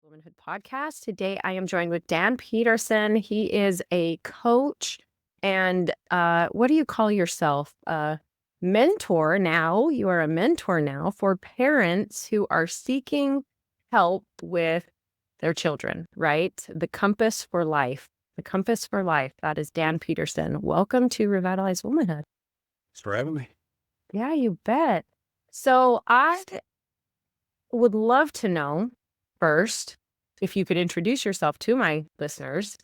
Womanhood podcast. Today I am joined with Dan Peterson. He is a coach and what do you call yourself? Mentor now. You are a mentor now for parents who are seeking help with their children, right? The compass for life. The compass for life. That is Dan Peterson. Welcome to Revitalized Womanhood. Thanks for having me. Yeah, you bet. So I would love to know first if you could introduce yourself to my listeners.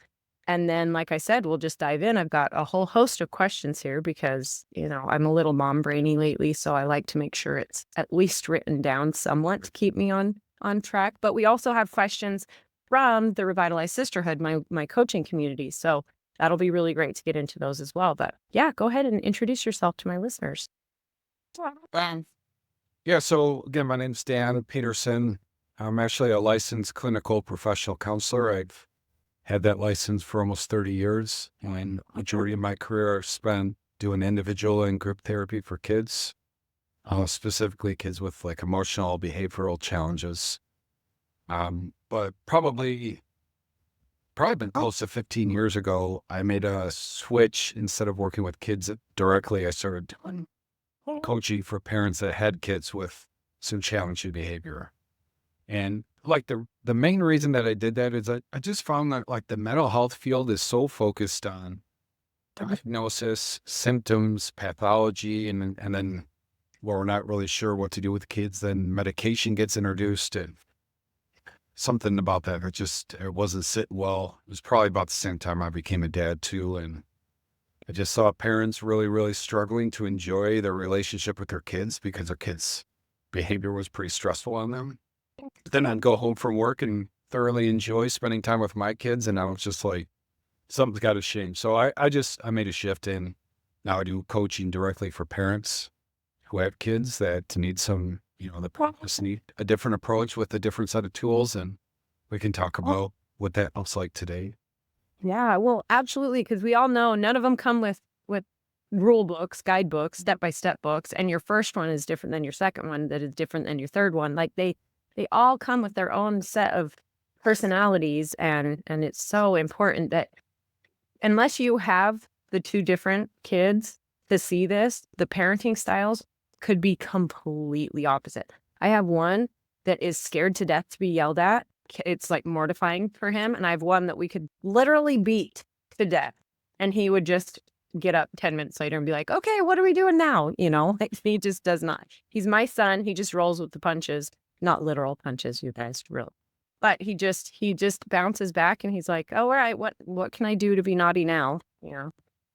And then, like I said, we'll just dive in. I've got a whole host of questions here because, I'm a little mom brainy lately. So I like to make sure it's at least written down somewhat to keep me on track. But we also have questions from the Revitalized Sisterhood, my coaching community. So that'll be really great to get into those as well. But yeah, go ahead and introduce yourself to my listeners. So again, my name's Dan Peterson. I'm actually a licensed clinical professional counselor. I've had that license for almost 30 years. And the majority of my career I've spent doing individual and group therapy for kids, specifically kids with like emotional behavioral challenges. But probably been close to 15 years ago, I made a switch. Instead of working with kids directly, I started doing coaching for parents that had kids with some challenging behavior. And like the main reason that I did that is I just found that like the mental health field is so focused on diagnosis, symptoms, pathology, and then we're not really sure what to do with kids. Then medication gets introduced, and something about that it wasn't sitting well. It was probably about the same time I became a dad too, and I just saw parents really, really struggling to enjoy their relationship with their kids because their kids' behavior was pretty stressful on them. But then I'd go home from work and thoroughly enjoy spending time with my kids. And I was just like, something's got to change. So I made a shift, and now I do coaching directly for parents who have kids that need some, the parents need a different approach with a different set of tools. And we can talk about what that looks like today. Yeah, well, absolutely, because we all know none of them come with rule books, guidebooks, step-by-step books, and your first one is different than your second one, that is different than your third one. Like they all come with their own set of personalities, and it's so important that unless you have the two different kids to see this, the parenting styles could be completely opposite. I have one that is scared to death to be yelled at. It's like mortifying for him. And I have one that we could literally beat to death. And he would just get up 10 minutes later and be like, okay, what are we doing now? Like he just does not. He's my son. He just rolls with the punches, not literal punches, you guys, real. But he just bounces back and he's like, oh, all right, what can I do to be naughty now?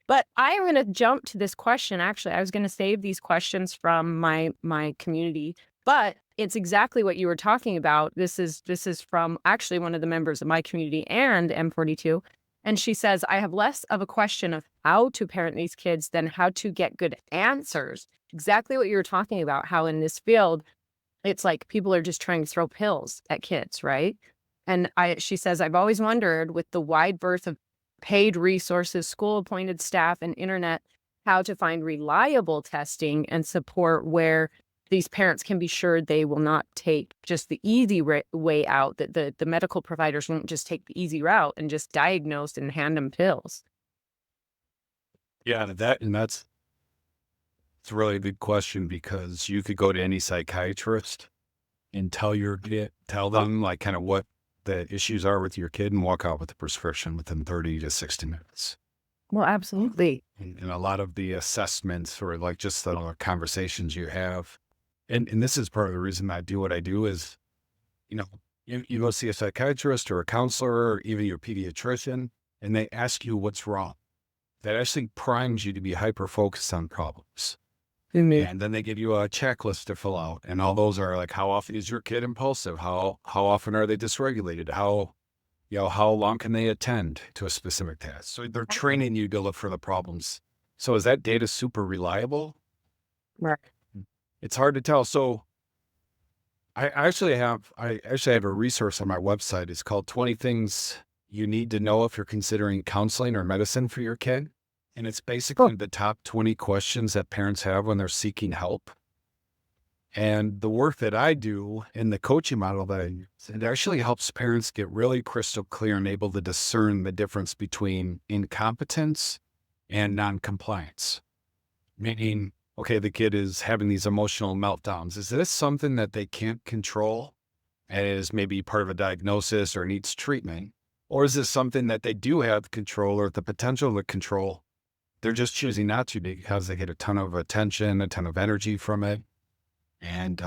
But I'm going to jump to this question. Actually, I was going to save these questions from my community, but it's exactly what you were talking about. This is from actually one of the members of my community and M42. And she says, I have less of a question of how to parent these kids than how to get good answers. Exactly what you were talking about, how in this field, it's like people are just trying to throw pills at kids, right? And she says, I've always wondered with the wide berth of paid resources, school-appointed staff, and internet, how to find reliable testing and support where these parents can be sure they will not take just the easy way out, that the medical providers won't just take the easy route and just diagnose and hand them pills. Yeah, it's a really good question, because you could go to any psychiatrist and tell them like kind of what the issues are with your kid and walk out with a prescription within 30 to 60 minutes. Well, absolutely. And a lot of the assessments or like just the conversations you have. And this is part of the reason I do what I do is, you go see a psychiatrist or a counselor or even your pediatrician, and they ask you what's wrong. That actually primes you to be hyper-focused on problems. Mm-hmm. And then they give you a checklist to fill out. And all those are like, how often is your kid impulsive? How often are they dysregulated? How long can they attend to a specific task? So they're training you to look for the problems. So is that data super reliable? Right. It's hard to tell. So I actually have a resource on my website. It's called 20 Things You Need to Know If You're Considering Counseling or Medicine for Your Kid. And it's basically the top 20 questions that parents have when they're seeking help. And the work that I do in the coaching model that I use, it actually helps parents get really crystal clear and able to discern the difference between incompetence and non-compliance. Meaning, okay, the kid is having these emotional meltdowns. Is this something that they can't control and is maybe part of a diagnosis or needs treatment? Or is this something that they do have control or the potential to control? They're just choosing not to because they get a ton of attention, a ton of energy from it. And,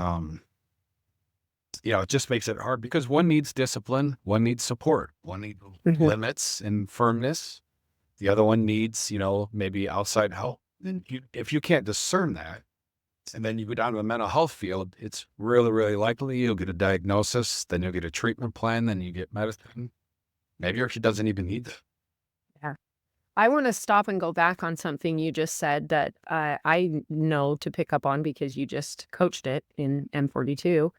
it just makes it hard because one needs discipline, one needs support, one needs limits and firmness. The other one needs, maybe outside help. Then if you can't discern that, and then you go down to the mental health field, it's really, really likely you'll get a diagnosis, then you'll get a treatment plan, then you get medicine. Maybe your kid doesn't even need that. Yeah. I want to stop and go back on something you just said that I know to pick up on because you just coached it in M42.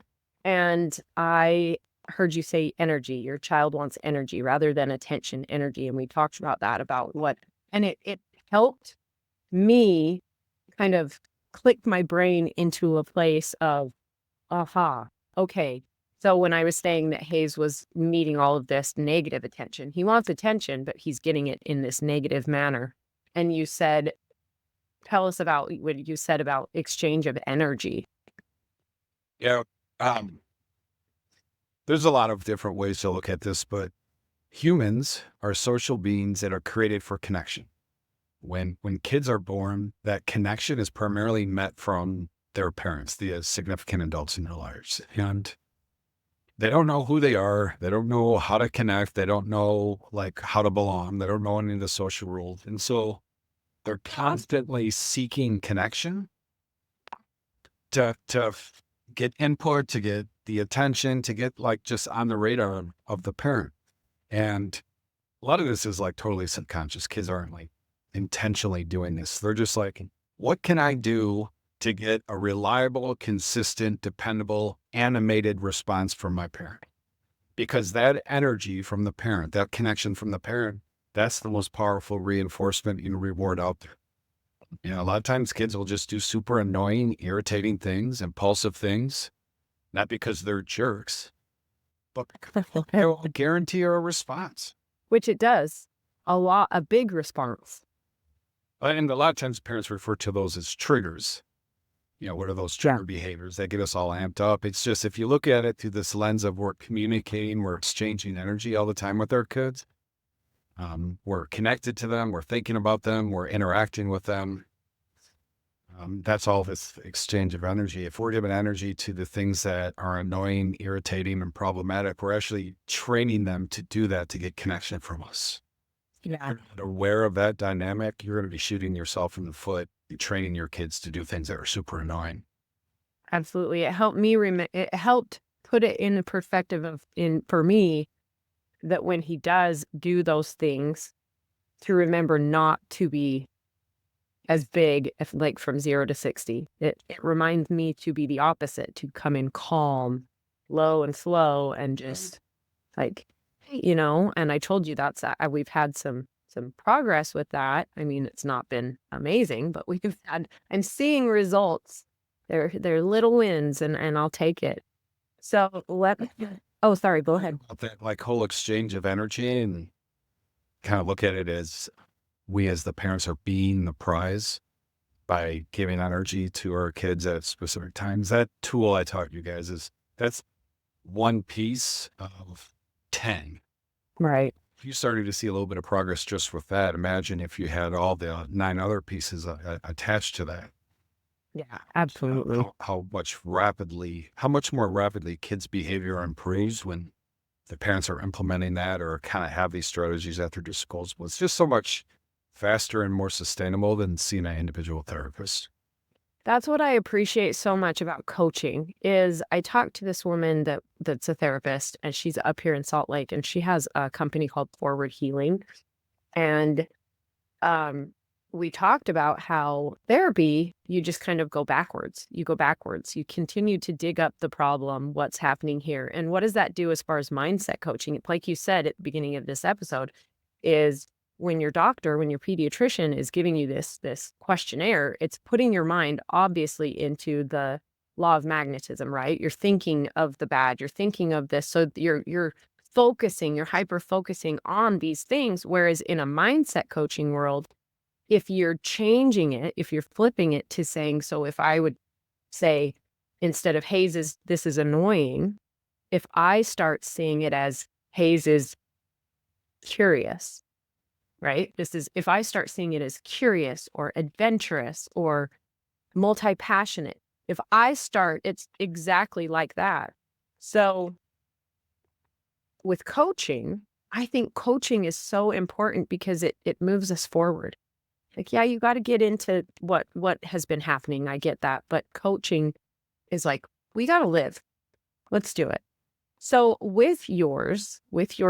And I heard you say energy. Your child wants energy rather than attention, energy. And we talked about that, and it helped me kind of click my brain into a place of, aha, okay. So when I was saying that Hayes was meeting all of this negative attention, he wants attention, but he's getting it in this negative manner. And you said, tell us about what you said about exchange of energy. Yeah. There's a lot of different ways to look at this, but humans are social beings that are created for connection. When kids are born, that connection is primarily met from their parents, the significant adults in their lives. And they don't know who they are. They don't know how to connect. They don't know how to belong. They don't know any of the social rules. And so they're constantly seeking connection to get input, to get the attention, to get just on the radar of the parent. And a lot of this is totally subconscious. Kids aren't intentionally doing this. They're just what can I do to get a reliable, consistent, dependable, animated response from my parent? Because that energy from the parent, that connection from the parent, that's the most powerful reinforcement and reward out there. A lot of times kids will just do super annoying, irritating things, impulsive things, not because they're jerks, but because they will guarantee a response. Which it does. A big response. And a lot of times parents refer to those as triggers. What are those trigger behaviors that get us all amped up? It's just, if you look at it through this lens of we're communicating, we're exchanging energy all the time with our kids. We're connected to them. We're thinking about them. We're interacting with them. That's all this exchange of energy. If we're giving energy to the things that are annoying, irritating, and problematic, we're actually training them to do that to get connection from us. Yeah. If you're not aware of that dynamic, you're going to be shooting yourself in the foot, training your kids to do things that are super annoying. Absolutely. It helped me it helped put it in the perspective for me that when he does do those things, to remember not to be as big if from 0 to 60. It reminds me to be the opposite, to come in calm, low and slow, and just and I told you we've had some progress with that. I mean, it's not been amazing, but I'm seeing results. They're little wins, and I'll take it. So oh, sorry, go ahead. That whole exchange of energy, and kind of look at it as we as the parents are being the prize by giving energy to our kids at specific times. That tool I taught you guys that's one piece of 10. Right. If you started to see a little bit of progress just with that, imagine if you had all the 9 other pieces attached to that. Yeah, absolutely. How much more rapidly kids' behavior improves when the parents are implementing that or kind of have these strategies at their disposal. It's just so much faster and more sustainable than seeing an individual therapist. That's what I appreciate so much about coaching is I talked to this woman that's a therapist, and she's up here in Salt Lake, and she has a company called Forward Healing. And we talked about how therapy, you just kind of go backwards. You go backwards. You continue to dig up the problem, what's happening here. And what does that do as far as mindset coaching? Like you said at the beginning of this episode, is when your pediatrician is giving you this questionnaire, it's putting your mind obviously into the law of magnetism, right? You're thinking of the bad, you're thinking of this. So you're focusing, you're hyper focusing on these things. Whereas in a mindset coaching world, if you're changing it, if you're flipping it to saying, so if I would say, instead of this is annoying, if I start seeing it as Hayes is curious, right? If I start seeing it as curious or adventurous or multi-passionate, it's exactly like that. So with coaching, I think coaching is so important because it moves us forward. Like, yeah, you got to get into what has been happening. I get that. But coaching is like, we got to live. Let's do it. So with your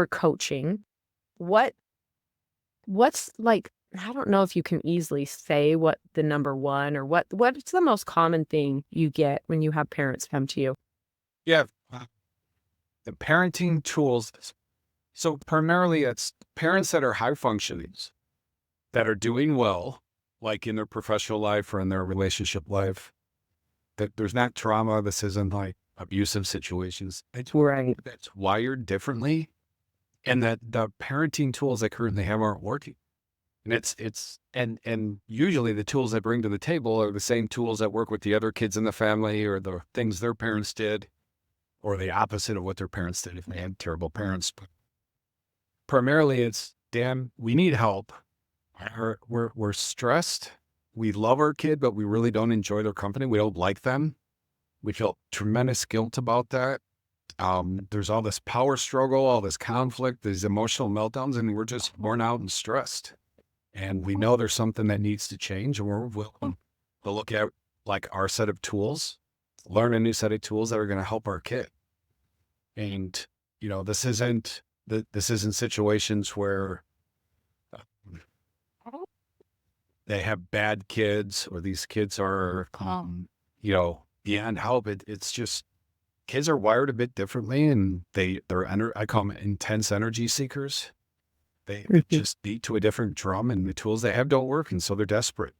coaching, what's like, I don't know if you can easily say what the number one or what's the most common thing you get when you have parents come to you? Yeah. The parenting tools. So primarily it's parents that are high functionings, that are doing well, like in their professional life or in their relationship life, that there's not trauma. This isn't like abusive situations. It's Right. that's wired differently, and that the parenting tools they currently have aren't working. And usually the tools they bring to the table are the same tools that work with the other kids in the family, or the things their parents did, or the opposite of what their parents did if they had terrible parents. But primarily it's, Dan, we need help. We're stressed. We love our kid, but we really don't enjoy their company. We don't like them. We feel tremendous guilt about that. There's all this power struggle, all this conflict, these emotional meltdowns, and we're just worn out and stressed. And we know there's something that needs to change, and we're willing to look at like our set of tools, learn a new set of tools that are going to help our kid. And, this isn't situations where they have bad kids or these kids are, beyond help. It's just kids are wired a bit differently, and I call them intense energy seekers. They just beat to a different drum, and the tools they have don't work. And so they're desperate.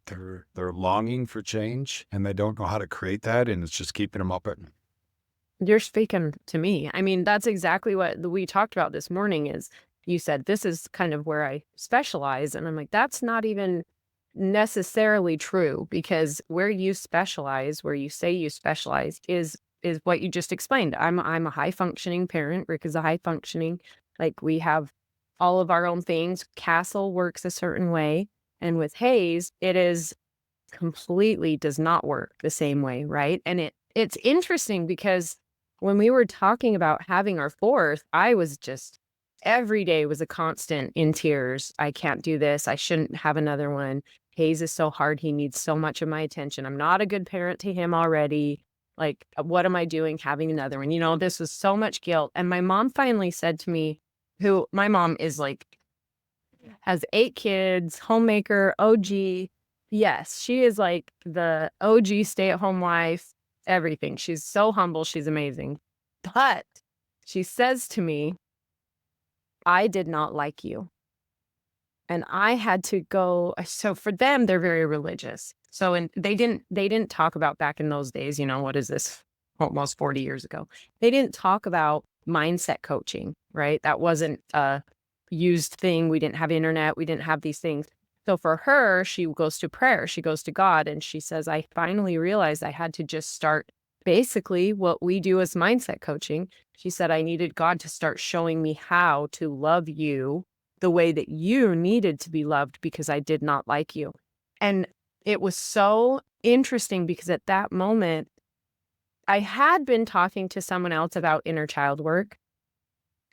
They're longing for change, and they don't know how to create that. And it's just keeping them up at night. You're speaking to me. I mean, that's exactly what we talked about this morning is you said, this is kind of where I specialize. And I'm like, that's not even necessarily true, because where you specialize, where you say you specialize is what you just explained. I'm a high functioning parent. Rick is a high functioning, like we have all of our own things. Castle works a certain way. And with Hayes, it is completely does not work the same way, right? And it's interesting because when we were talking about having our fourth, I was just every day was a constant in tears. I can't do this. I shouldn't have another one. Hayes is so hard. He needs so much of my attention. I'm not a good parent to him already. Like, what am I doing having another one? This was so much guilt. And my mom finally said to me, my mom is like, has 8 kids, homemaker, OG. Yes, she is like the OG stay-at-home wife, everything. She's so humble. She's amazing. But she says to me, I did not like you. And I had to go. So for them, they're very religious. So, and they didn't talk about back in those days, what is this? Almost 40 years ago. They didn't talk about mindset coaching, right? That wasn't a used thing. We didn't have internet. We didn't have these things. So for her, she goes to prayer. She goes to God, and she says, I finally realized I had to just start basically what we do as mindset coaching. She said, I needed God to start showing me how to love you the way that you needed to be loved, because I did not like you. And it was so interesting because at that moment, I had been talking to someone else about inner child work.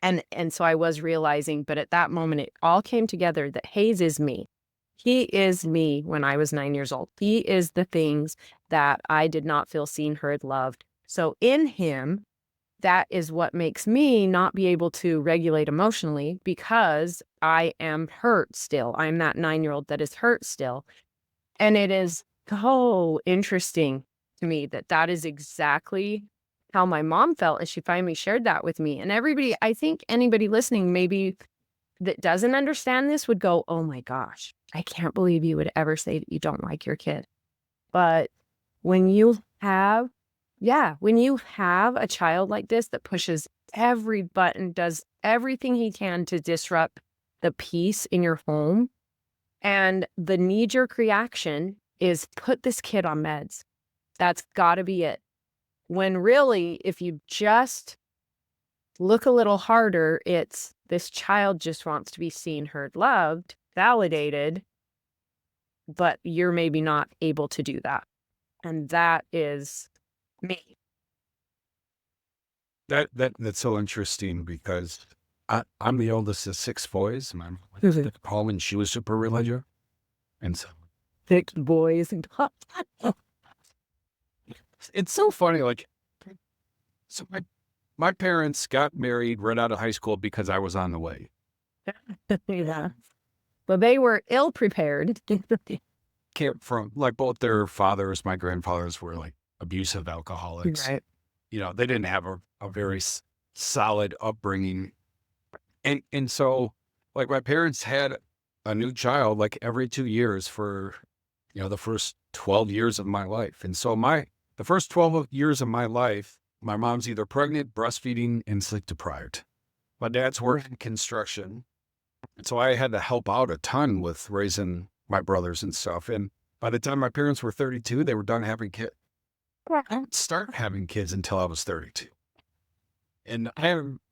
And so I was realizing, but at that moment, it all came together that Hayes is me. He is me when I was 9 years old. He is the things that I did not feel seen, heard, loved. So in him, that is what makes me not be able to regulate emotionally, because I am hurt still. I'm that 9-year-old that is hurt still. And it is so interesting to me that is exactly how my mom felt as she finally shared that with me. And I think anybody listening maybe that doesn't understand this would go, oh my gosh, I can't believe you would ever say that you don't like your kid. But when you when you have a child like this that pushes every button, does everything he can to disrupt the peace in your home, and the knee-jerk reaction is put this kid on meds. That's got to be it. When really, if you just look a little harder, it's this child just wants to be seen, heard, loved, validated, but you're maybe not able to do that. And that is me. That's so interesting because I'm the oldest of 6 boys. My mom went to home and she was super religious. And so 6 boys and it's so funny. Like, so my parents got married right out of high school because I was on the way. yeah. Well, they were ill prepared. Came from, like, both their fathers, my grandfathers were like abusive alcoholics. Right. You know, they didn't have a very solid upbringing. And so, like, my parents had a new child like every 2 years for, the first 12 years of my life. And so the first 12 years of my life, my mom's either pregnant, breastfeeding, and sleep deprived. My dad's working construction. And so I had to help out a ton with raising my brothers and stuff. And by the time my parents were 32, they were done having kids. I didn't start having kids until I was 32. And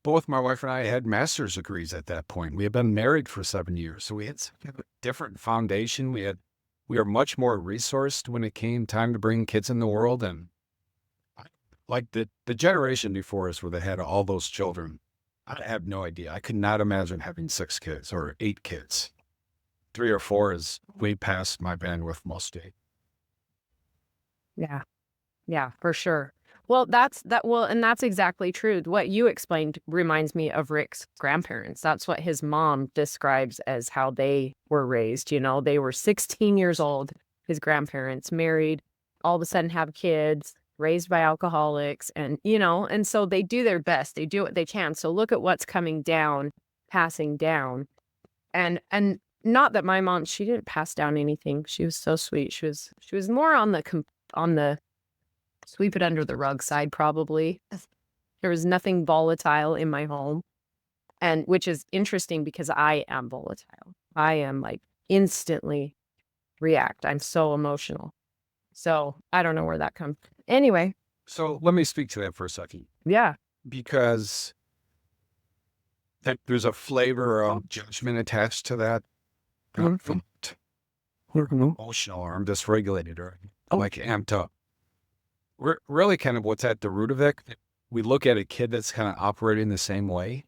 both my wife and I had master's degrees at that point. We had been married for 7 years. So we had a different foundation. We were much more resourced when it came time to bring kids in the world. And like the generation before us where they had all those children, I have no idea. I could not imagine having 6 kids or 8 kids. 3 or 4 is way past my bandwidth most days. Yeah. Yeah, for sure. Well, and that's exactly true. What you explained reminds me of Rick's grandparents. That's what his mom describes as how they were raised. They were 16 years old, his grandparents, married, all of a sudden have kids, raised by alcoholics, and so they do their best. They do what they can. So look at what's coming down, passing down. And not that my mom, she didn't pass down anything. She was so sweet. She was more on the sweep it under the rug side, probably. There was nothing volatile in my home, and which is interesting because I am volatile. I am like instantly react. I'm so emotional. So I don't know where that comes. Anyway. So let me speak to that for a second. Yeah. Because there's a flavor of judgment attached to that. Emotional, or I'm dysregulated, or like amped up. Really kind of what's at the root of it, we look at a kid that's kind of operating the same way.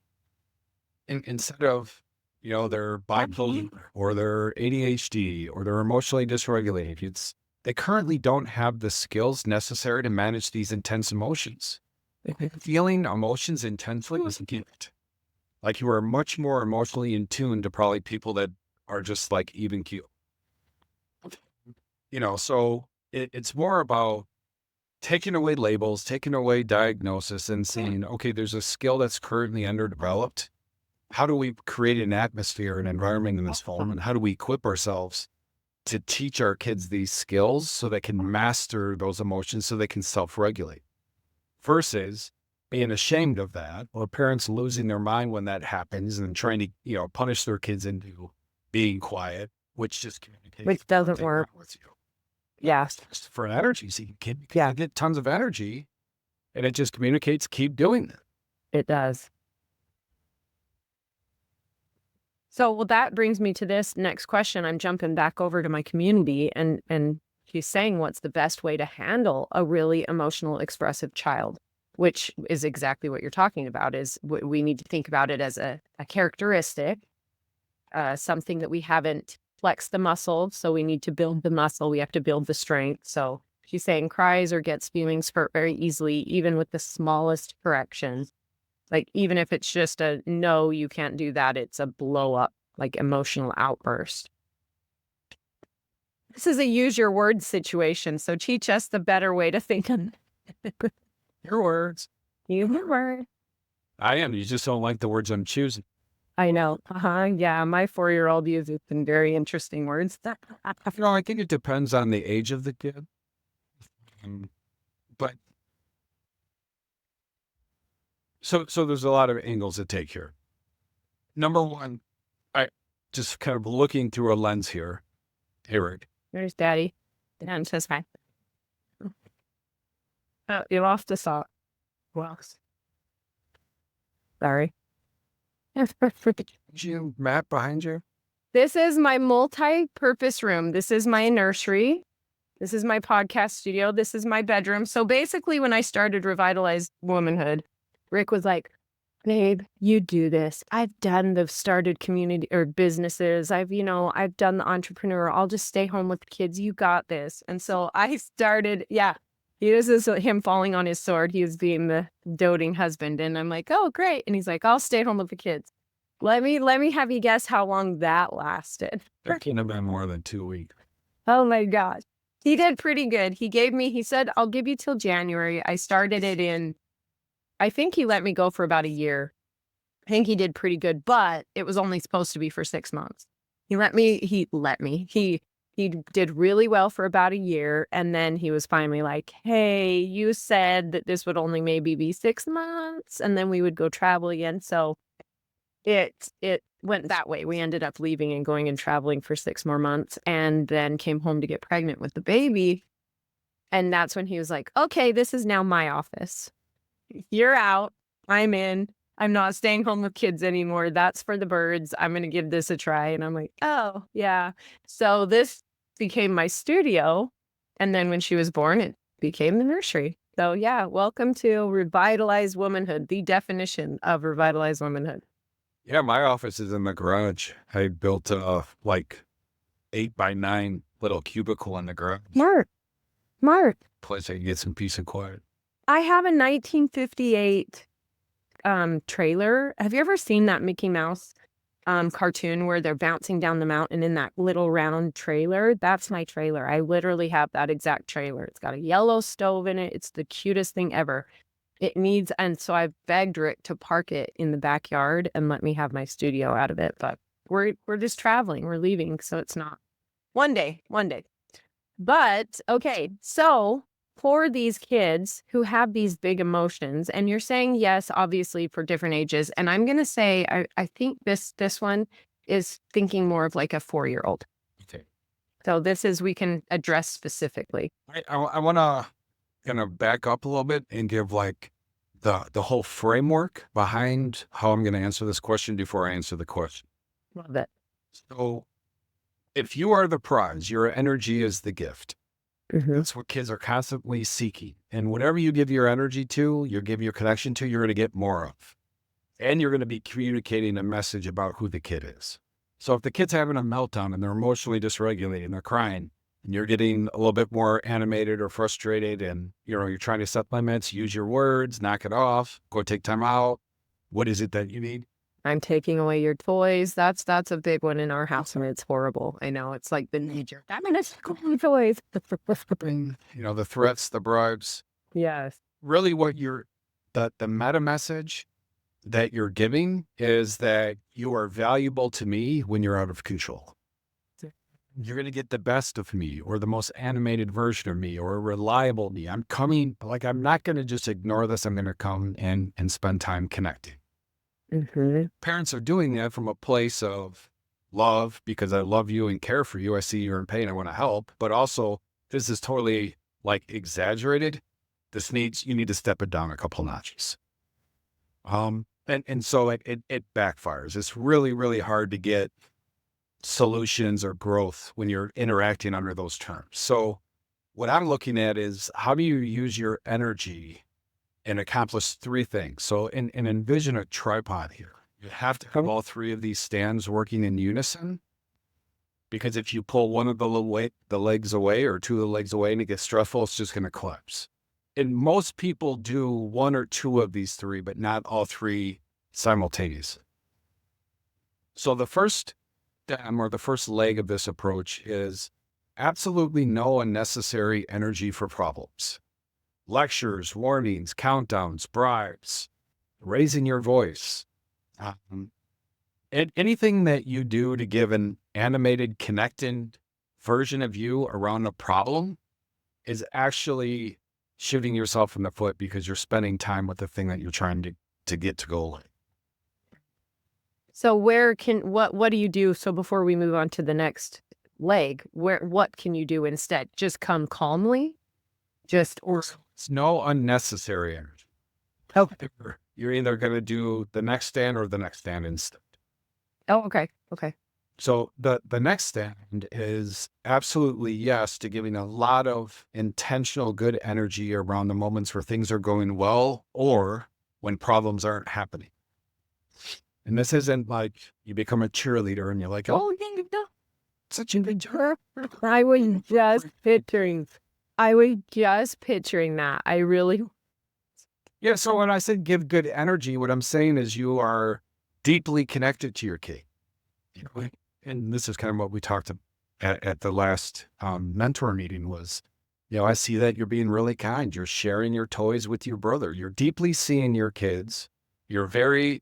And instead of, they're bipolar or they're ADHD or they're emotionally dysregulated, they currently don't have the skills necessary to manage these intense emotions. Feeling emotions intensely is a gift. Like, you are much more emotionally in tune to probably people that are just like even keel. So it's more about taking away labels, taking away diagnosis, and saying, okay, there's a skill that's currently underdeveloped. How do we create an atmosphere, an environment in this home, and how do we equip ourselves to teach our kids these skills so they can master those emotions, so they can self-regulate? Versus being ashamed of that, or parents losing their mind when that happens and trying to, punish their kids into being quiet, which just communicates. Which doesn't work. With you. Yeah. For an energy seeking kid, you can get tons of energy, and it just communicates, keep doing it. It does. So, well, that brings me to this next question. I'm jumping back over to my community, and she's saying, what's the best way to handle a really emotional, expressive child? Which is exactly what you're talking about, is we need to think about it as a characteristic, something that we haven't flexed the muscle. So we need to build the muscle. We have to build the strength. So she's saying cries or gets feelings hurt very easily, even with the smallest correction. Like, even if it's just a, no, you can't do that, it's a blow up, like emotional outburst. This is a use your words situation. So teach us the better way to think of your words. Your word. I am. You just don't like the words I'm choosing. I know. Yeah, my 4-year-old uses some very interesting words. I think it depends on the age of the kid. But so there's a lot of angles to take here. Number one, I just kind of looking through a lens here. Eric. There's Daddy. Dan says hi. Oh, you lost a sock. Well, sorry. You map behind you? This is my multi-purpose room. This is my nursery. This is my podcast studio. This is my bedroom. So basically, when I started Revitalized Womanhood, Rick was like, babe, you do this. I've started community or businesses. I've done the entrepreneur. I'll just stay home with the kids. You got this. And so I started, this is him falling on his sword. He was being the doting husband. And I'm like, oh, great. And he's like, I'll stay home with the kids. Let me have you guess how long that lasted. That can't have been more than 2 weeks. Oh my gosh. He did pretty good. He said, I'll give you till January. I started it I think he let me go for about a year. I think he did pretty good, but it was only supposed to be for 6 months. He did really well for about a year. And then he was finally like, hey, you said that this would only maybe be 6 months. And then we would go travel again. So it went that way. We ended up leaving and going and traveling for 6 more months and then came home to get pregnant with the baby. And that's when he was like, okay, this is now my office. You're out. I'm in. I'm not staying home with kids anymore. That's for the birds. I'm going to give this a try. And I'm like, oh, yeah. So this became my studio. And then when she was born, it became the nursery. So yeah, welcome to Revitalized Womanhood, the definition of Revitalized Womanhood. Yeah, my office is in the garage. I built a 8x9 little cubicle in the garage. Mark. Place I can get some peace and quiet. I have a 1958 trailer. Have you ever seen that Mickey Mouse cartoon where they're bouncing down the mountain in that little round trailer? That's my trailer. I literally have that exact trailer. It's got a yellow stove in it. It's the cutest thing ever. And so I've begged Rick to park it in the backyard and let me have my studio out of it. But we're just traveling. We're leaving. So it's not one day. But okay. So for these kids who have these big emotions, and you're saying yes, obviously for different ages. And I'm going to say, I think this one is thinking more of like a 4-year-old. Okay. So we can address specifically. I want to kind of back up a little bit and give the whole framework behind how I'm going to answer this question before I answer the question. Love it. So if you are the prize, your energy is the gift. Mm-hmm. That's what kids are constantly seeking. And whatever you give your energy to, you give your connection to, you're going to get more of. And you're going to be communicating a message about who the kid is. So if the kid's having a meltdown and they're emotionally dysregulated and they're crying, and you're getting a little bit more animated or frustrated and, you're trying to set limits, use your words, knock it off, go take time out. What is it that you need? I'm taking away your toys. That's a big one in our house. I mean, it's horrible. I know it's like the major. I'm going to take away my toys. The threats, the bribes. Yes. Really what the meta message that you're giving is that you are valuable to me when you're out of control. You're going to get the best of me or the most animated version of me or a reliable me. I'm not going to just ignore this. I'm going to come and spend time connecting. Mm-hmm. Parents are doing that from a place of love because I love you and care for you. I see you're in pain. I want to help. But also, this is totally exaggerated. You need to step it down a couple notches. And so it backfires. It's really, really hard to get solutions or growth when you're interacting under those terms. So what I'm looking at is how do you use your energy and accomplish 3 things? So envision a tripod here. You have to have all 3 of these stands working in unison, because if you pull one of the legs away or 2 of the legs away and it gets stressful, it's just going to collapse. And most people do 1 or 2 of these 3, but not all 3 simultaneously. So the first leg of this approach is absolutely no unnecessary energy for problems. Lectures, warnings, countdowns, bribes, raising your voice. Anything that you do to give an animated, connected version of you around a problem is actually shooting yourself in the foot because you're spending time with the thing that you're trying to get to goal. So what do you do? So before we move on to the next leg, what can you do instead? Just come calmly? Or It's no unnecessary energy. You're either going to do the next stand or the next stand instead. oh, okay. So the next stand is absolutely yes to giving a lot of intentional good energy around the moments where things are going well or when problems aren't happening. And this isn't like you become a cheerleader and you're like, oh, such a good job. I was just picturing that. I really. Yeah. So when I said give good energy, what I'm saying is you are deeply connected to your kid. And this is kind of what we talked at the last mentor meeting was, I see that you're being really kind. You're sharing your toys with your brother. You're deeply seeing your kids. You're very,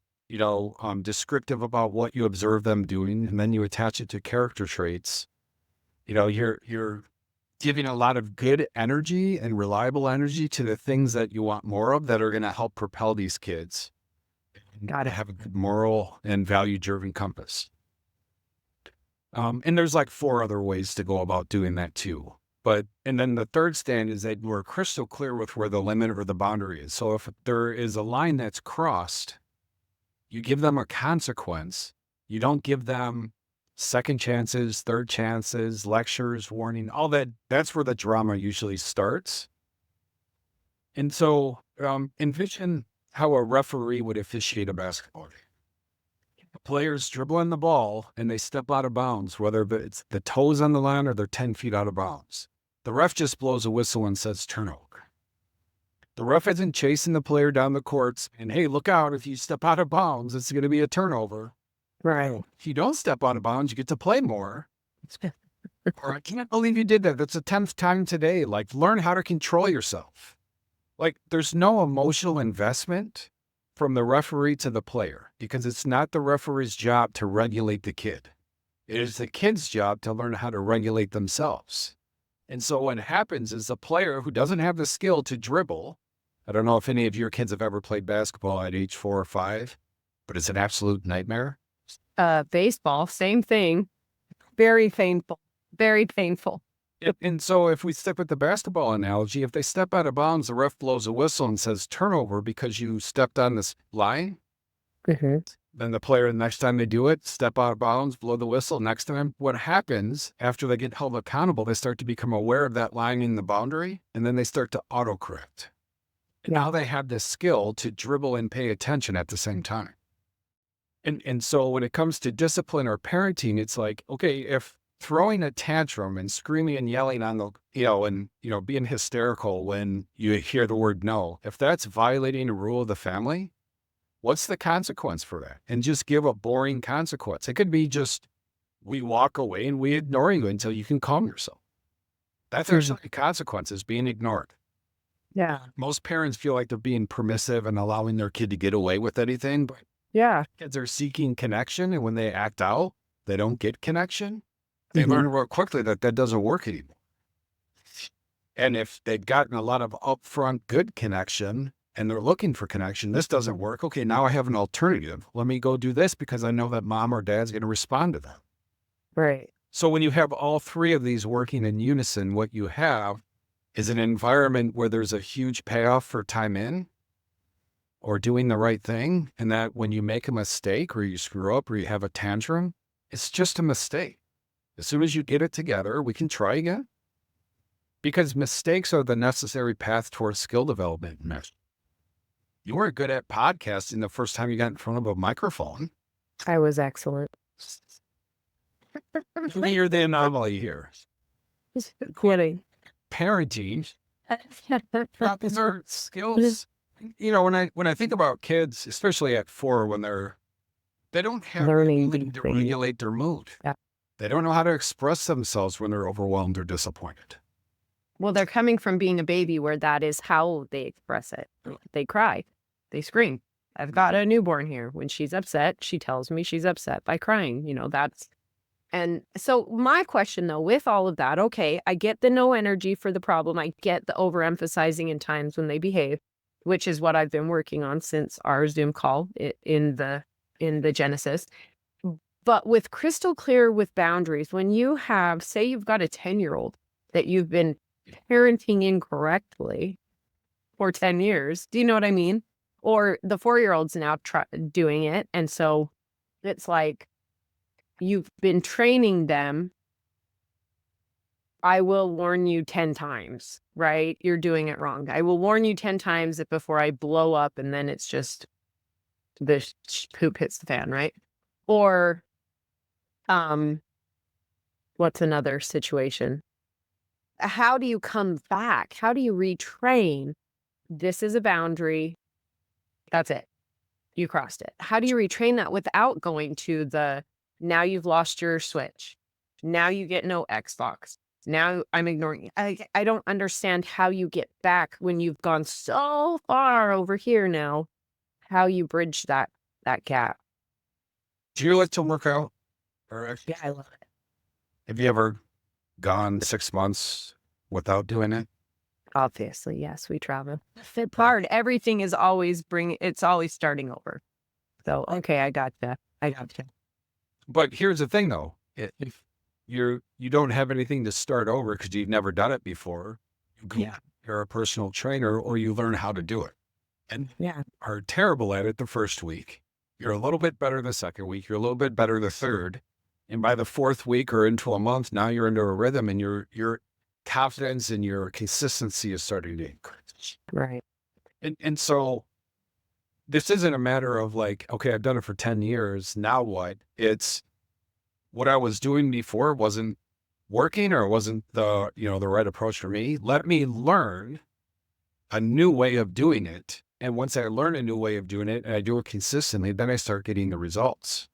descriptive about what you observe them doing. And then you attach it to character traits. You're giving a lot of good energy and reliable energy to the things that you want more of that are going to help propel these kids. Got to have a good moral and value-driven compass. And there's like 4 other ways to go about doing that too. And then the third stand is that we're crystal clear with where the limit or the boundary is. So if there is a line that's crossed, you give them a consequence. You don't give them second chances, third chances, lectures, warning, all that. That's where the drama usually starts. And so envision how a referee would officiate a basketball game. Players dribbling the ball and they step out of bounds, whether it's the toes on the line or they're 10 feet out of bounds. The ref just blows a whistle and says turnover. The ref isn't chasing the player down the courts and, hey, look out, if you step out of bounds, it's going to be a turnover. Right. If you don't step out of bounds, you get to play more. Or I can't believe you did that. That's the 10th time today. Like, learn how to control yourself. Like, there's no emotional investment from the referee to the player, because it's not the referee's job to regulate the kid. It is the kid's job to learn how to regulate themselves. And so what happens is the player who doesn't have the skill to dribble, I don't know if any of your kids have ever played basketball at age 4 or 5, but it's an absolute nightmare. Baseball, same thing. Very painful. Very painful. And so if we stick with the basketball analogy, if they step out of bounds, the ref blows a whistle and says turnover because you stepped on this line. Mm-hmm. Then the player, the next time they do it, step out of bounds, blow the whistle. Next time, what happens after they get held accountable, they start to become aware of that line in the boundary, and then they start to autocorrect. And now they have the skill to dribble and pay attention at the same time. And so when it comes to discipline or parenting, it's like, okay, if throwing a tantrum and screaming and yelling on the, being hysterical when you hear the word no, if that's violating a rule of the family, what's the consequence for that? And just give a boring consequence. It could be just, we walk away and we ignore you until you can calm yourself. That's actually the consequences, being ignored. Yeah. Most parents feel like they're being permissive and allowing their kid to get away with anything, but kids are seeking connection, and when they act out, they don't get connection. They learn real quickly that doesn't work anymore. And if they've gotten a lot of upfront good connection and they're looking for connection, this doesn't work. Okay, now I have an alternative. Let me go do this because I know that mom or dad's going to respond to that. Right. So when you have all 3 of these working in unison, what you have is an environment where there's a huge payoff for time in or doing the right thing. And that when you make a mistake or you screw up or you have a tantrum, it's just a mistake. As soon as you get it together, we can try again. Because mistakes are the necessary path towards skill development. You weren't good at podcasting the first time you got in front of a microphone. I was excellent. You're the anomaly here. Quitting. Parenting. These are skills. When I think about kids, especially at 4, when they don't have learning to regulate their mood. Yeah. They don't know how to express themselves when they're overwhelmed or disappointed. Well, they're coming from being a baby where that is how they express it. They cry. They scream. I've got a newborn here. When she's upset, she tells me she's upset by crying. That's And so my question though, with all of that, okay, I get the no energy for the problem. I get the overemphasizing in times when they behave, which is what I've been working on since our Zoom call in the Genesis. But with crystal clear with boundaries, when you have, say you've got a 10-year-old that you've been parenting incorrectly for 10 years, do you know what I mean? Or the 4-year-old's now doing it. And so it's like, you've been training them. I will warn you 10 times, right? You're doing it wrong. I will warn you 10 times before I blow up and then it's just the poop hits the fan, right? Or what's another situation? How do you come back? How do you retrain? This is a boundary. That's it. You crossed it. How do you retrain that without going to the, now you've lost your Switch. Now you get no Xbox. Now I'm ignoring you. I don't understand how you get back when you've gone so far over here now, how you bridge that gap. Do you like to work out? Yeah, I love it. Have you ever gone 6 months without doing it? Obviously, yes, we travel. The fit part, everything is always it's always starting over. So, okay, I gotcha. But here's the thing though, if you don't have anything to start over because you've never done it before, you're a personal trainer or you learn how to do it and are terrible at it the first week. You're a little bit better the second week. You're a little bit better the third. And by the fourth week or into a month, now you're into a rhythm and your confidence and your consistency is starting to increase. Right. And so this isn't a matter of like, okay, I've done it for 10 years. Now what? It's what I was doing before wasn't working or wasn't the right approach for me. Let me learn a new way of doing it. And once I learn a new way of doing it and I do it consistently, then I start getting the results.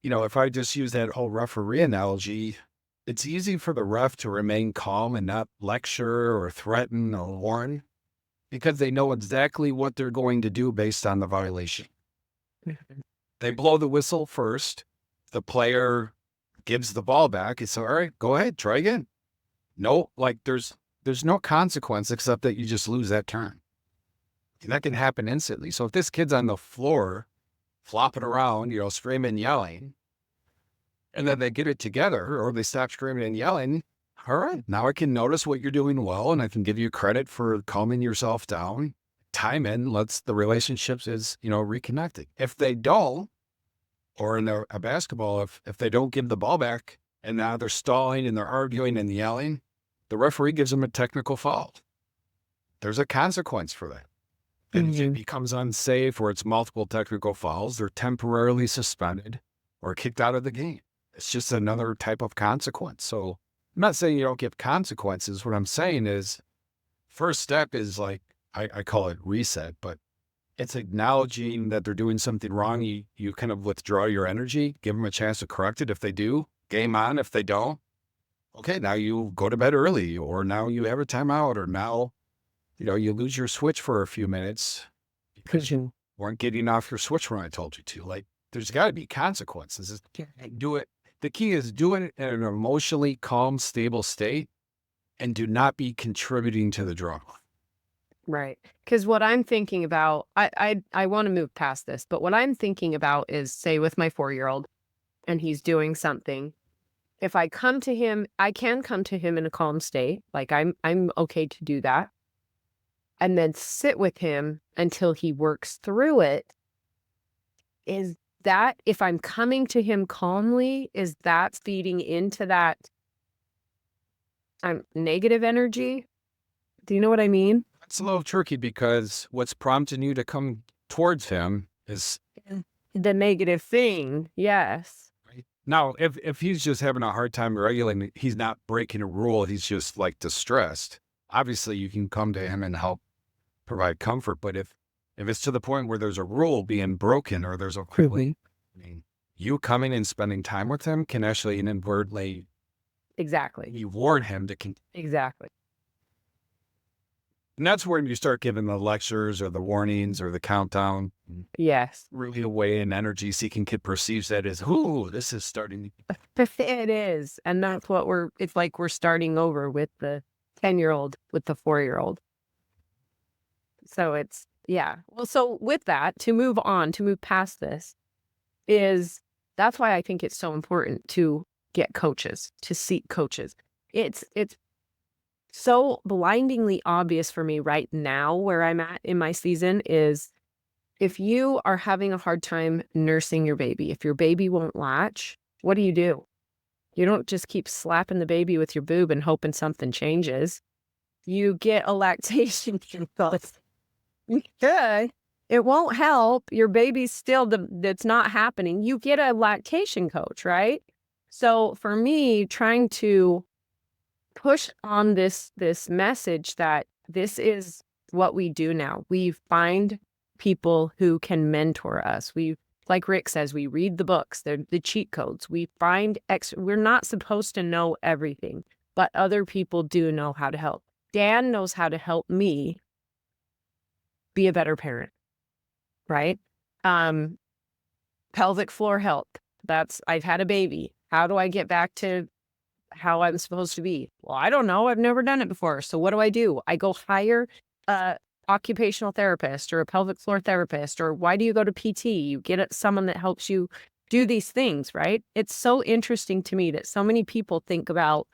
If I just use that whole referee analogy, it's easy for the ref to remain calm and not lecture or threaten or warn because they know exactly what they're going to do based on the violation. They blow the whistle first. The player gives the ball back. It's all right, go ahead, try again. No, like there's no consequence except that you just lose that turn. And that can happen instantly. So if this kid's on the floor flopping around, screaming, yelling, and then they get it together or they stop screaming and yelling, all right, now I can notice what you're doing well and I can give you credit for calming yourself down. Time in, the relationships is, reconnecting. If they don't, or in a basketball, if they don't give the ball back and now they're stalling and they're arguing and yelling, the referee gives them a technical foul. There's a consequence for that. And if it becomes unsafe or it's multiple technical fouls, they're temporarily suspended or kicked out of the game. It's just another type of consequence. So I'm not saying you don't give consequences. What I'm saying is first step is like, I call it reset, but it's acknowledging that they're doing something wrong. You kind of withdraw your energy, give them a chance to correct it. If they do, game on. If they don't, okay, now you go to bed early or now you have a timeout or now, you lose your Switch for a few minutes because you weren't getting off your Switch when I told you to. Like, there's got to be consequences. Do it. The key is do it in an emotionally calm, stable state and do not be contributing to the drama. Right. Because what I'm thinking about, I want to move past this, but what I'm thinking about is, say, with my 4-year-old and he's doing something. If I come to him, I can come to him in a calm state. Like I'm okay to do that. And then sit with him until he works through it. Is that, if I'm coming to him calmly, is that feeding into that negative energy? Do you know what I mean? It's a little tricky because what's prompting you to come towards him is the negative thing. Yes. Right? Now, if he's just having a hard time regulating, he's not breaking a rule. He's just like distressed. Obviously, you can come to him and help provide comfort. But if it's to the point where there's a rule being broken or there's a you coming and spending time with him can actually inadvertently you warn him to Exactly. And that's when you start giving the lectures or the warnings or the countdown. Yes. really away and energy seeking kid perceives that as, ooh, this is starting. It is. And that's what it's like we're starting over with the 10-year-old, with the 4-year-old. So yeah. Well, so with that, to move past this that's why I think it's so important to get coaches, to seek coaches. It's so blindingly obvious for me right now where I'm at in my season is if you are having a hard time nursing your baby, if your baby won't latch, what do? You don't just keep slapping the baby with your boob and hoping something changes. You get a lactation coach. Okay. It won't help. Your baby's still that's not happening. You get a lactation coach, right? So for me, trying to push on this message that this is what we do now. We find people who can mentor us. Like Rick says, we read the books, they're the cheat codes. We find we're not supposed to know everything, but other people do know how to help. Dan knows how to help me be a better parent, right? Pelvic floor health. I've had a baby. How do I get back to how I'm supposed to be? Well, I don't know. I've never done it before. So what do? I go hire a occupational therapist or a pelvic floor therapist, or why do you go to PT? You get someone that helps you do these things, right? It's so interesting to me that so many people think about,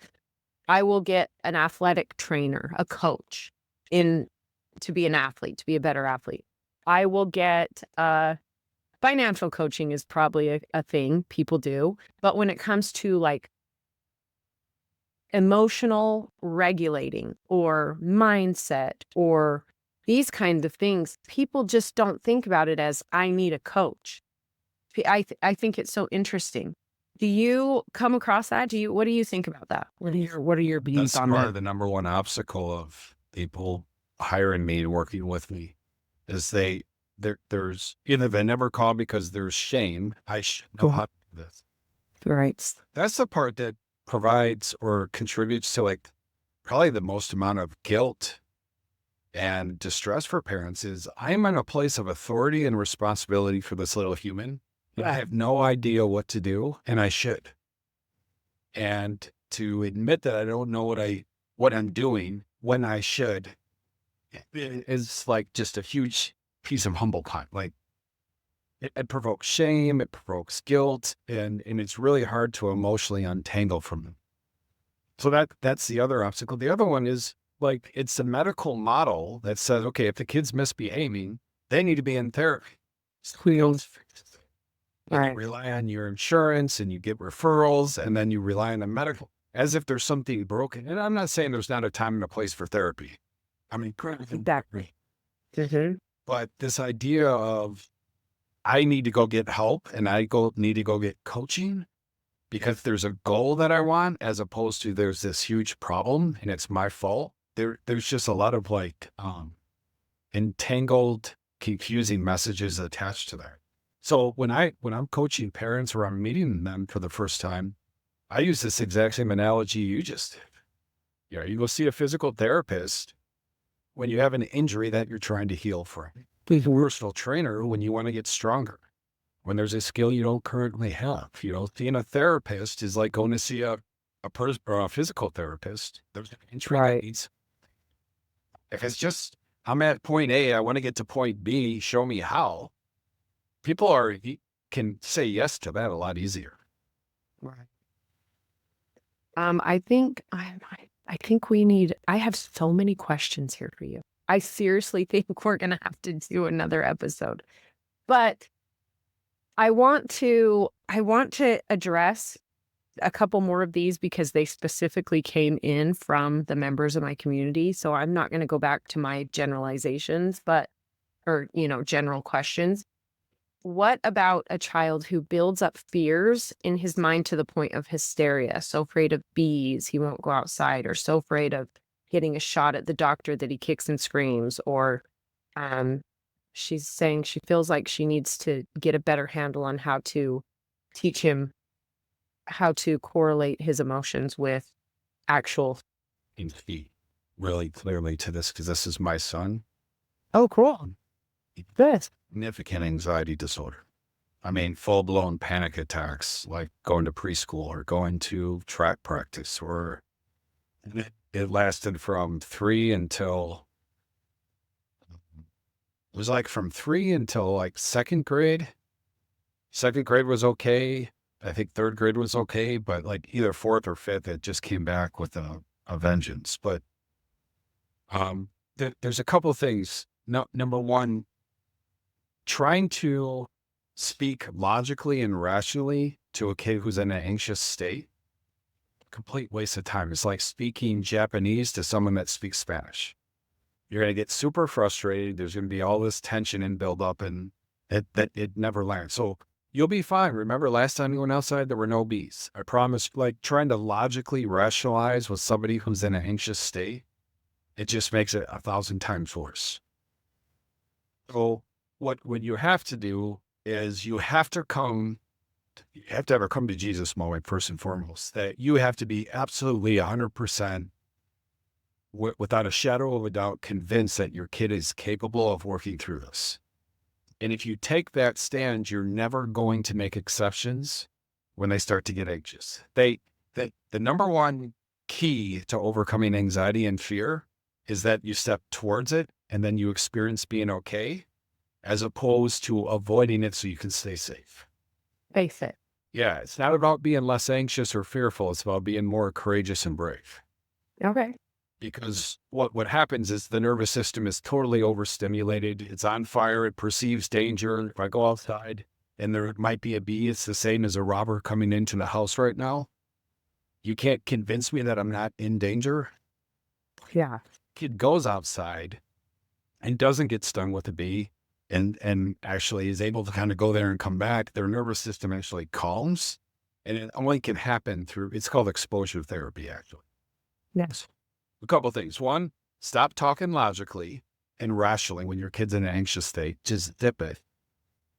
I will get an athletic trainer, a coach to be an athlete, to be a better athlete. I will get financial coaching is probably a thing people do. But when it comes to like emotional regulating or mindset or these kinds of things, people just don't think about it as I need a coach. I think it's so interesting. Do you come across that? What do you think about that? What are your views on That's part that? of the number one obstacle of people hiring me and working with me is there's either they never call because there's shame. I should know how to do this. Right. That's the part that provides or contributes to like probably the most amount of guilt and distress for parents is I'm in a place of authority and responsibility for this little human. I have no idea what to do, and I should. And to admit that I don't know what I'm doing when I should is like just a huge piece of humble pie. Like it provokes shame, it provokes guilt, and it's really hard to emotionally untangle from them. So that's the other obstacle. The other one is like it's a medical model that says, okay, if the kid's misbehaving, they need to be in therapy. And you rely on your insurance and you get referrals and then you rely on the medical as if there's something broken. And I'm not saying there's not a time and a place for therapy. I mean, Exactly. but this idea of I need to go get help and need to go get coaching because there's a goal that I want, as opposed to there's this huge problem and it's my fault. There's just a lot of like entangled, confusing messages attached to that. So when I'm coaching parents or I'm meeting them for the first time, I use this exact same analogy you just did. You know, you go see a physical therapist when you have an injury that you're trying to heal from. Please, a personal trainer when you want to get stronger. When there's a skill you don't currently have, you know, seeing a therapist is like going to see a physical therapist. There's an injury that needs. If it's just I'm at point A, I want to get to point B, show me how. People can say yes to that a lot easier. Right. I think I have so many questions here for you. I seriously think we're going to have to do another episode, but I want to address a couple more of these because they specifically came in from the members of my community. So I'm not going to go back to my generalizations, general questions. What about a child who builds up fears in his mind to the point of hysteria? So afraid of bees, he won't go outside, or so afraid of getting a shot at the doctor that he kicks and screams, or she's saying she feels like she needs to get a better handle on how to teach him how to correlate his emotions with actual. And speak really clearly to this because this is my son. Oh, cool. Good. significant anxiety disorder. I mean, full-blown panic attacks, like going to preschool or going to track practice, or it lasted from 3 until, it was like from 3 until like second grade. Second grade was okay. I think third grade was okay, but like either fourth or fifth, it just came back with a vengeance. But there's a couple of things. No, number one, trying to speak logically and rationally to a kid who's in an anxious state, complete waste of time. It's like speaking Japanese to someone that speaks Spanish. You're going to get super frustrated. There's going to be all this tension and build up, and it never lands. So you'll be fine. Remember last time you went outside, there were no bees. I promise. Like trying to logically rationalize with somebody who's in an anxious state, it just makes it 1,000 times worse. So what you have to do is you have to have a come to Jesus moment first and foremost, that you have to be absolutely 100% without a shadow of a doubt convinced that your kid is capable of working through this. And if you take that stand, you're never going to make exceptions when they start to get anxious. The number one key to overcoming anxiety and fear is that you step towards it and then you experience being okay, as opposed to avoiding it so you can stay safe. Face it. Yeah, it's not about being less anxious or fearful. It's about being more courageous and brave. Okay. Because what happens is the nervous system is totally overstimulated. It's on fire. It perceives danger. If I go outside and there might be a bee, it's the same as a robber coming into the house right now. You can't convince me that I'm not in danger. Yeah. Kid goes outside and doesn't get stung with a bee and actually is able to kind of go there and come back. Their nervous system actually calms, and it only can happen through, it's called exposure therapy, actually. Yes. A couple of things. One, stop talking logically and rationally when your kid's in an anxious state. Just dip it.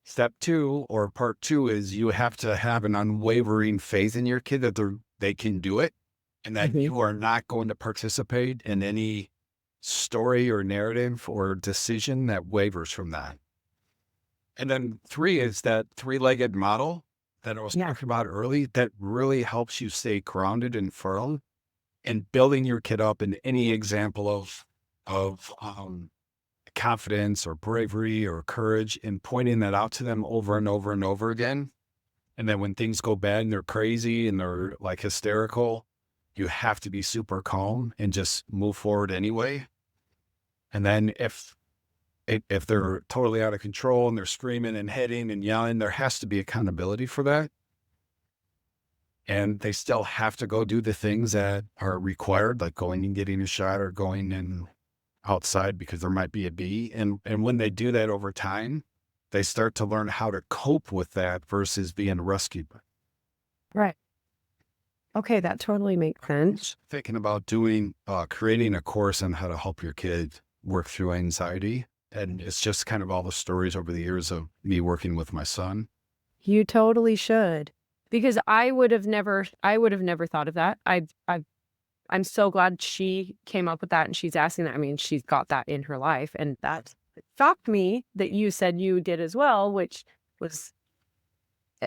Step two, or part two, is you have to have an unwavering faith in your kid that they can do it, and that you are not going to participate in any story or narrative or decision that wavers from that. And then three is that three-legged model that I was talking about early that really helps you stay grounded and firm, and building your kid up in any example of confidence or bravery or courage, and pointing that out to them over and over and over again. And then when things go bad and they're crazy and they're like hysterical, you have to be super calm and just move forward anyway. And then if they're totally out of control and they're screaming and hitting and yelling, there has to be accountability for that. And they still have to go do the things that are required, like going and getting a shot or going in outside because there might be a bee. And when they do that over time, they start to learn how to cope with that versus being rescued. Right. Okay, that totally makes sense. Thinking about creating a course on how to help your kid work through anxiety. And it's just kind of all the stories over the years of me working with my son. You totally should, because I would have never thought of that. I'm so glad she came up with that, and she's asking that. I mean, she's got that in her life, and that shocked me that you said you did as well, which was,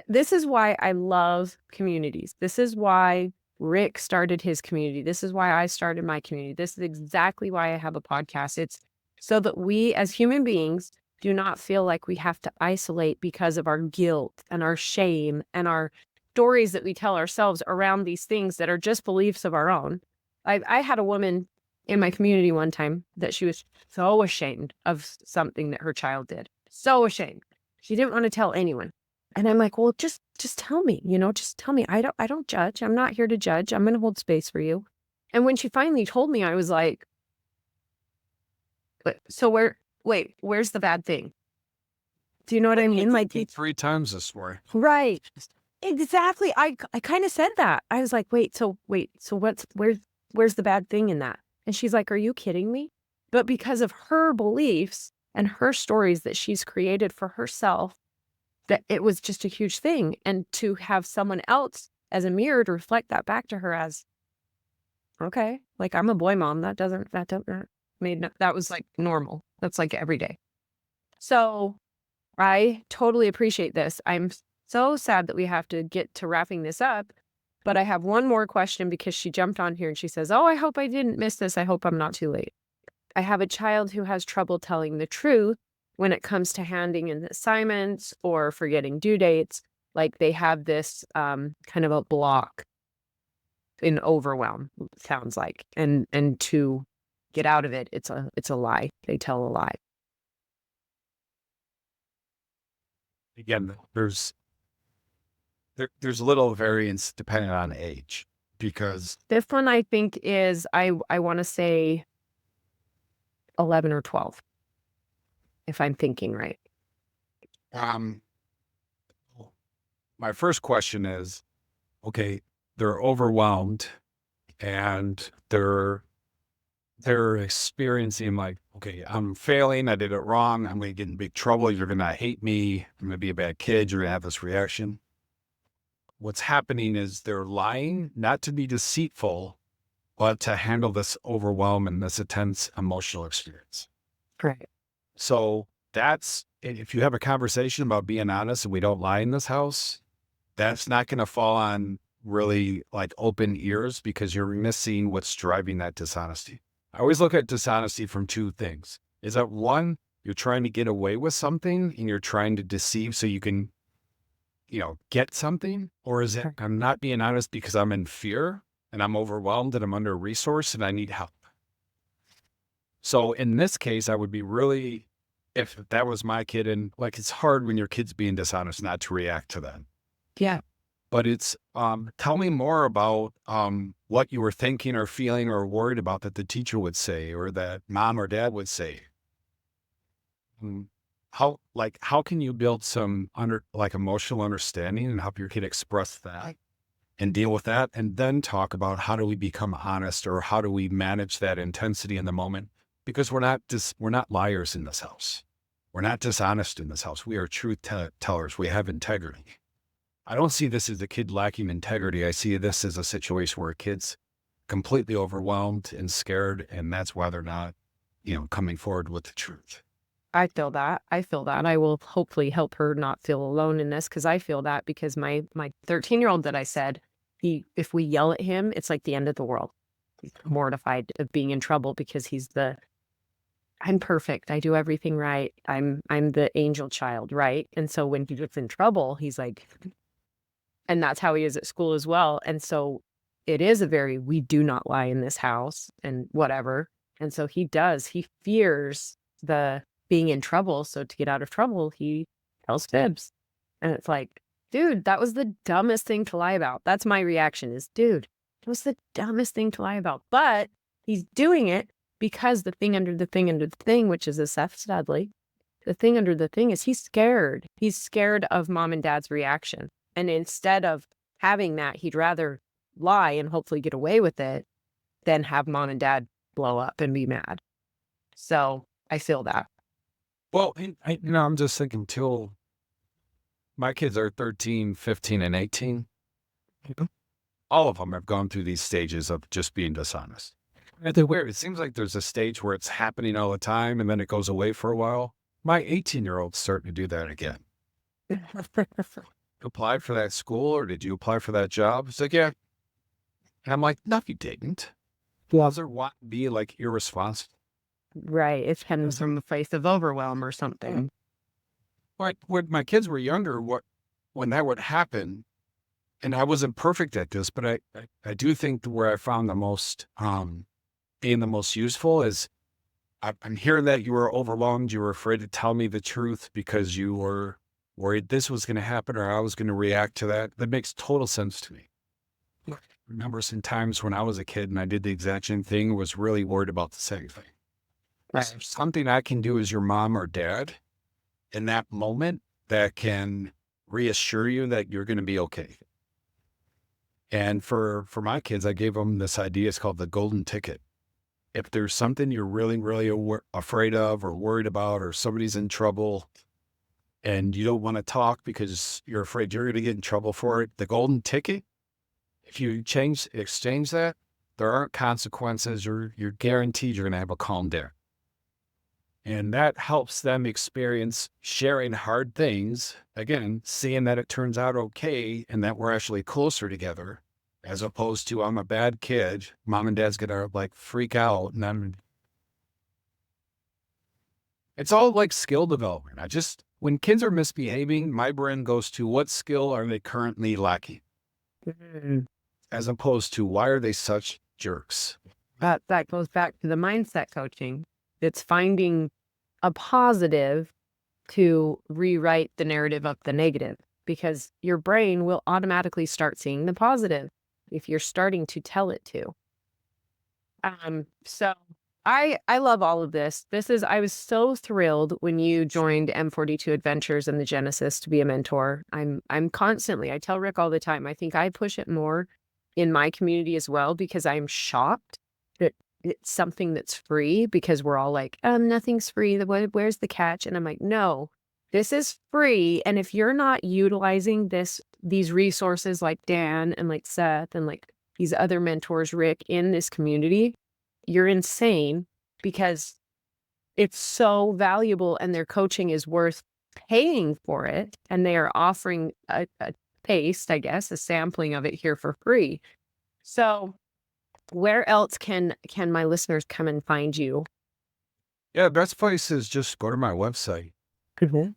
this is why I love communities. This is why Rick started his community. This is why I started my community. This is exactly why I have a podcast. It's so that we as human beings do not feel like we have to isolate because of our guilt and our shame and our stories that we tell ourselves around these things that are just beliefs of our own. I had a woman in my community one time that she was so ashamed of something that her child did. So ashamed. She didn't want to tell anyone. And I'm like, well, just tell me, just tell me. I don't judge. I'm not here to judge. I'm going to hold space for you. And when she finally told me, I was like, where's the bad thing? Do you know what I mean? Like 3 times this morning. Right. Exactly. I kind of said that. I was like, so where's the bad thing in that? And she's like, are you kidding me? But because of her beliefs and her stories that she's created for herself, that it was just a huge thing. And to have someone else as a mirror to reflect that back to her as, okay, like I'm a boy mom. That was like normal. That's like every day. So I totally appreciate this. I'm so sad that we have to get to wrapping this up, but I have one more question because she jumped on here and she says, "Oh, I hope I didn't miss this. I hope I'm not too late." I have a child who has trouble telling the truth when it comes to handing in assignments or forgetting due dates. Like they have this kind of a block in overwhelm, sounds like. And to get out of it, it's a lie. They tell a lie. Again, there's little variance depending on age because This one I think is I want to say 11 or 12, if I'm thinking right. um my first question is, okay, they're overwhelmed and they're experiencing like, okay, I'm failing, I did it wrong, I'm gonna get in big trouble, you're gonna hate me, I'm gonna be a bad kid, you're gonna have this reaction. What's happening is they're lying, not to be deceitful, but to handle this overwhelm and this intense emotional experience. Right. So that's, if you have a conversation about being honest and we don't lie in this house, that's not going to fall on really like open ears because you're missing what's driving that dishonesty. I always look at dishonesty from two things. Is that one, you're trying to get away with something and you're trying to deceive so you can, get something? Or is it, I'm not being honest because I'm in fear and I'm overwhelmed and I'm under resourced and I need help? So in this case, I would be really, if that was my kid, and like, it's hard when your kid's being dishonest not to react to that. Yeah. But it's, tell me more about what you were thinking or feeling or worried about that the teacher would say or that mom or dad would say. How can you build some emotional understanding and help your kid express that and deal with that, and then talk about how do we become honest or how do we manage that intensity in the moment? Because we're not liars in this house. We're not dishonest in this house. We are truth tellers. We have integrity. I don't see this as a kid lacking integrity. I see this as a situation where a kid's completely overwhelmed and scared, and that's why they're not, coming forward with the truth. I feel that. I feel that. I will hopefully help her not feel alone in this because I feel that because my 13-year-old that I said, if we yell at him, it's like the end of the world. He's mortified of being in trouble because I'm perfect. I do everything right. I'm the angel child, right? And so when he gets in trouble, he's like, and that's how he is at school as well. And so it is we do not lie in this house and whatever. And so he fears the being in trouble. So to get out of trouble, he tells fibs. And it's like, dude, that was the dumbest thing to lie about. That's my reaction is, dude, it was the dumbest thing to lie about. But he's doing it because the thing under the thing under the thing, which is a Seth Studley, the thing under the thing is he's scared. He's scared of mom and dad's reaction. And instead of having that, he'd rather lie and hopefully get away with it than have mom and dad blow up and be mad. So I feel that. Well, I'm just thinking too, my kids are 13, 15, and 18. All of them have gone through these stages of just being dishonest. And they're weird. It seems like there's a stage where it's happening all the time and then it goes away for a while. My 18-year-old's starting to do that again. Applied for that school or did you apply for that job? It's like, yeah. And I'm like, no, you didn't. Does it want to be like irresponsible? Right. It's kind of from a place of overwhelm or something. Like when my kids were younger, when that would happen, and I wasn't perfect at this, but I do think where I found the most, being the most useful is I'm hearing that you were overwhelmed. You were afraid to tell me the truth because you were worried this was going to happen or I was going to react to that. That makes total sense to me. I remember some times when I was a kid and I did the exact same thing, was really worried about the same thing. Right. There's something I can do as your mom or dad in that moment that can reassure you that you're going to be okay. And for my kids, I gave them this idea. It's called the golden ticket. If there's something you're really, really afraid of or worried about, or somebody's in trouble and you don't want to talk because you're afraid you're going to get in trouble for it, the golden ticket, if you exchange that, there aren't consequences. You're guaranteed you're going to have a calm day. And that helps them experience sharing hard things, again, seeing that it turns out okay and that we're actually closer together, as opposed to I'm a bad kid. Mom and dad's gonna like freak out. It's all like skill development. When kids are misbehaving, my brain goes to what skill are they currently lacking, Mhm. as opposed to why are they such jerks? That goes back to the mindset coaching. It's finding a positive to rewrite the narrative of the negative, because your brain will automatically start seeing the positive if you're starting to tell it to. So I love all of this. I was so thrilled when you joined M42 Adventures and the Genesis to be a mentor. I'm constantly, I tell Rick all the time, I think I push it more in my community as well, because I'm shocked that it's something that's free, because we're all like, nothing's free. Where's the catch? And I'm like, no, this is free. And if you're not utilizing these resources like Dan and like Seth and like these other mentors, Rick, in this community, you're insane, because it's so valuable and their coaching is worth paying for it. And they are offering a taste, I guess, a sampling of it here for free. So where else can my listeners come and find you? Yeah, best place is just go to my website, Mhm.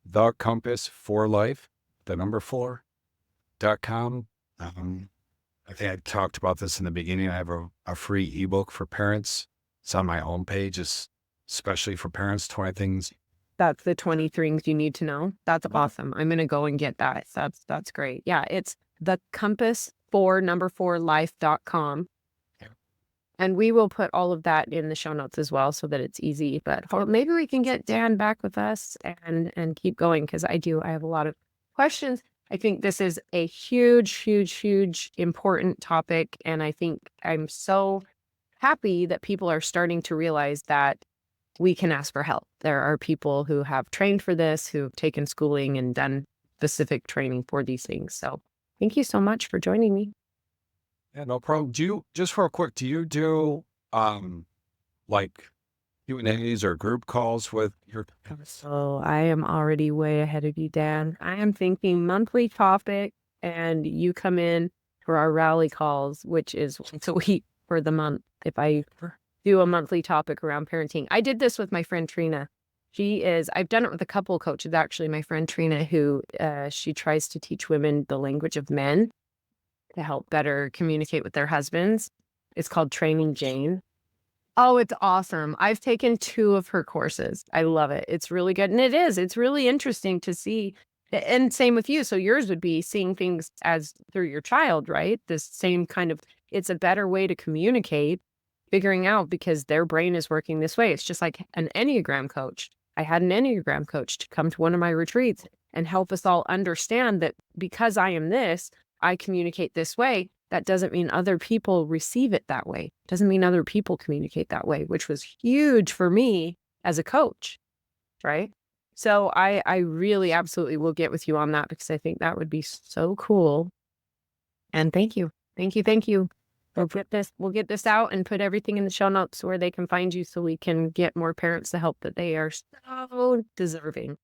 The Compass for Life, the number 4.com. I think I talked about this in the beginning. I have a free ebook for parents. It's on my homepage. It's especially for parents, 20 things. That's the 20 things you need to know. That's awesome. I'm going to go and get that. That's great. Yeah, it's the compass for number 4 life.com. Yeah. And we will put all of that in the show notes as well, so that it's easy. But maybe we can get Dan back with us and keep going, because I have a lot of questions. I think this is a huge, huge, huge important topic. And I think I'm so happy that people are starting to realize that we can ask for help. There are people who have trained for this, who've taken schooling and done specific training for these things. So thank you so much for joining me. Yeah, no problem. Just real quick, do you do like Q&As or group calls with your So I am already way ahead of you, Dan. I am thinking monthly topic, and you come in for our rally calls, which is once a week for the month. If I do a monthly topic around parenting, I did this with my friend Trina. I've done it with a couple of coaches, actually. My friend Trina, who she tries to teach women the language of men to help better communicate with their husbands. It's called Training Jane. Oh, it's awesome. I've taken 2 of her courses. I love it. It's really good. And it's really interesting to see. And same with you. So yours would be seeing things as through your child, right? This same kind of, it's a better way to communicate, figuring out, because their brain is working this way. It's just like an Enneagram coach. I had an Enneagram coach to come to one of my retreats and help us all understand that because I am this, I communicate this way. That doesn't mean other people receive it that way. Doesn't mean other people communicate that way, which was huge for me as a coach, right? So I really absolutely will get with you on that, because I think that would be so cool. And thank you. Thank you. Thank you. We'll get this out and put everything in the show notes where they can find you, so we can get more parents the help that they are so deserving.